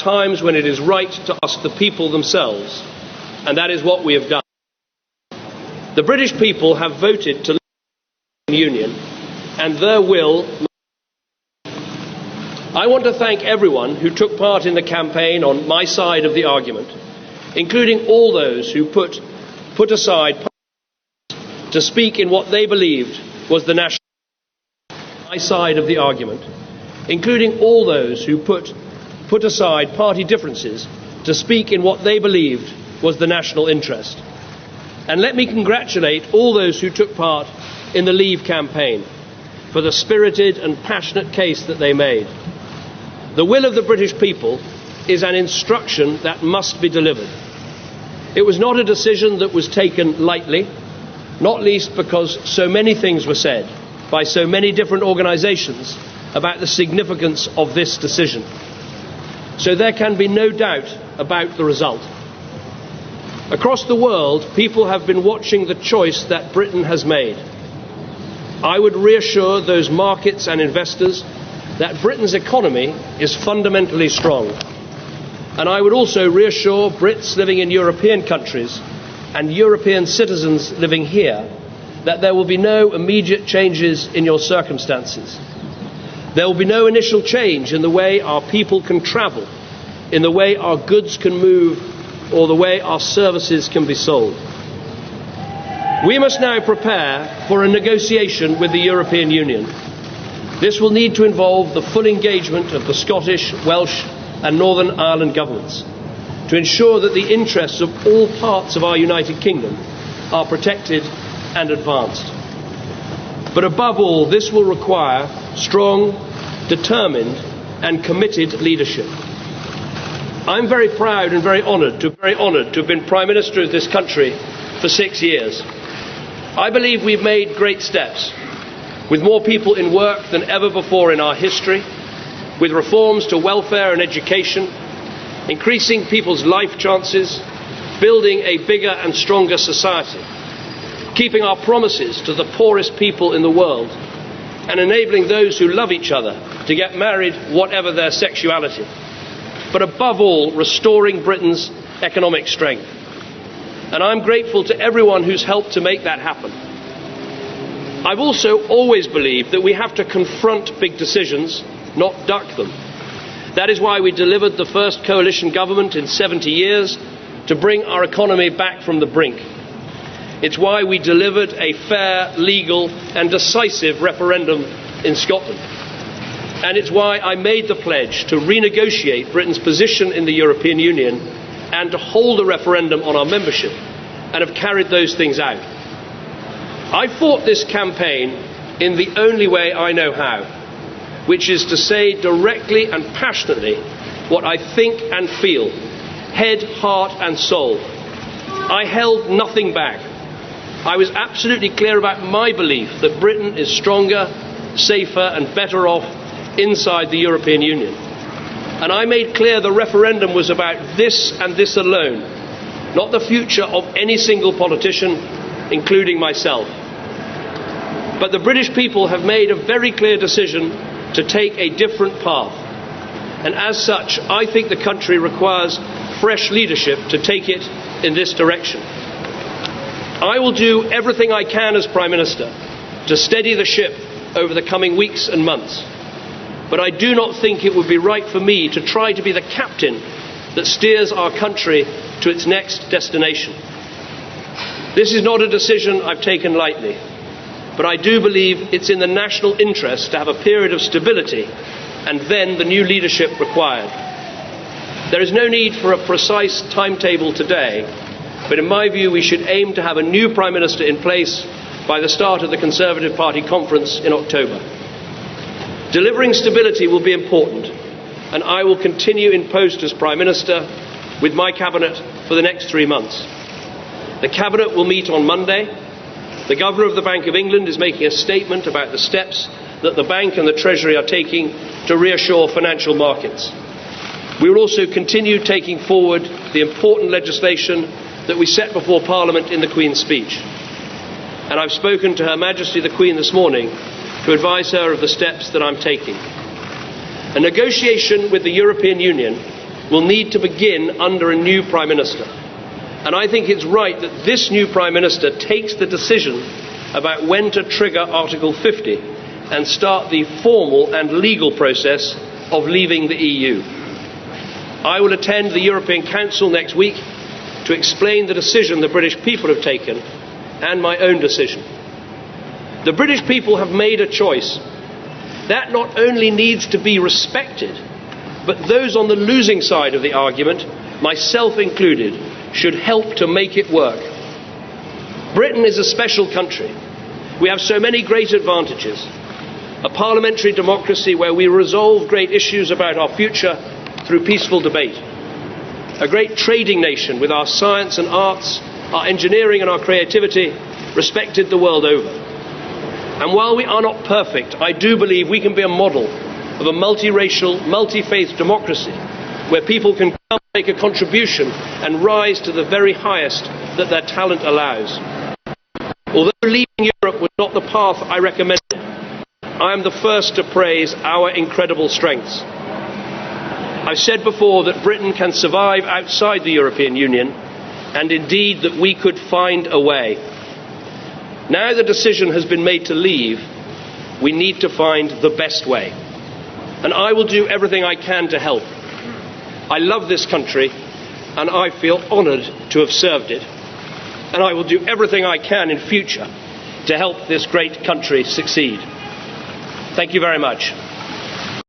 times when it is right to ask the people themselves, and that is what we have done. The British people have voted to leave the Union, and their will. I want to thank everyone who took part in the campaign on my side of the argument, including all those who put aside to speak in what they believed was the national my side of the argument, including all those who put aside party differences to speak in what they believed was the national interest. And let me congratulate all those who took part in the Leave campaign for the spirited and passionate case that they made. The will of the British people is an instruction that must be delivered. It was not a decision that was taken lightly, not least because so many things were said by so many different organisations about the significance of this decision. So there can be no doubt about the result. Across the world, people have been watching the choice that Britain has made. I would reassure those markets and investors that Britain's economy is fundamentally strong. And I would also reassure Brits living in European countries and European citizens living here that there will be no immediate changes in your circumstances. There will be no initial change in the way our people can travel, in the way our goods can move, or the way our services can be sold. We must now prepare for a negotiation with the European Union. This will need to involve the full engagement of the Scottish, Welsh and Northern Ireland governments to ensure that the interests of all parts of our United Kingdom are protected and advanced. But above all, this will require strong, determined and committed leadership. I'm very proud and very honoured to have been Prime Minister of this country for 6 years. I believe we've made great steps, with more people in work than ever before in our history, with reforms to welfare and education, increasing people's life chances, building a bigger and stronger society, keeping our promises to the poorest people in the world, and enabling those who love each other to get married whatever their sexuality. But above all, restoring Britain's economic strength. And I'm grateful to everyone who's helped to make that happen. I've also always believed that we have to confront big decisions, not duck them. That is why we delivered the first coalition government in 70 years to bring our economy back from the brink. It's why we delivered a fair, legal and decisive referendum in Scotland. And it's why I made the pledge to renegotiate Britain's position in the European Union and to hold a referendum on our membership, and have carried those things out. I fought this campaign in the only way I know how, which is to say directly and passionately what I think and feel, head, heart and soul. I held nothing back. I was absolutely clear about my belief that Britain is stronger, safer and better off inside the European Union. And I made clear the referendum was about this and this alone, not the future of any single politician, including myself. But the British people have made a very clear decision to take a different path. And as such, I think the country requires fresh leadership to take it in this direction. I will do everything I can as Prime Minister to steady the ship over the coming weeks and months. But I do not think it would be right for me to try to be the captain that steers our country to its next destination. This is not a decision I've taken lightly, but I do believe it's in the national interest to have a period of stability and then the new leadership required. There is no need for a precise timetable today, but in my view we should aim to have a new Prime Minister in place by the start of the Conservative Party conference in October. Delivering stability will be important, and I will continue in post as Prime Minister with my Cabinet for the next 3 months. The Cabinet will meet on Monday. The Governor of the Bank of England is making a statement about the steps that the Bank and the Treasury are taking to reassure financial markets. We will also continue taking forward the important legislation that we set before Parliament in the Queen's speech. And I've spoken to Her Majesty the Queen this morning to advise her of the steps that I'm taking. A negotiation with the European Union will need to begin under a new Prime Minister. And I think it's right that this new Prime Minister takes the decision about when to trigger Article 50 and start the formal and legal process of leaving the EU. I will attend the European Council next week to explain the decision the British people have taken and my own decision. The British people have made a choice. That not only needs to be respected, but those on the losing side of the argument, myself included, should help to make it work. Britain is a special country. We have so many great advantages. A parliamentary democracy where we resolve great issues about our future through peaceful debate. A great trading nation with our science and arts, our engineering and our creativity respected the world over. And while we are not perfect, I do believe we can be a model of a multiracial, multi-faith democracy where people can come make a contribution and rise to the very highest that their talent allows. Although leaving Europe was not the path I recommended, I am the first to praise our incredible strengths. I've said before that Britain can survive outside the European Union, and indeed that we could find a way. Now the decision has been made to leave, we need to find the best way. And I will do everything I can to help. I love this country, and I feel honoured to have served it. And I will do everything I can in future to help this great country succeed. Thank you very much.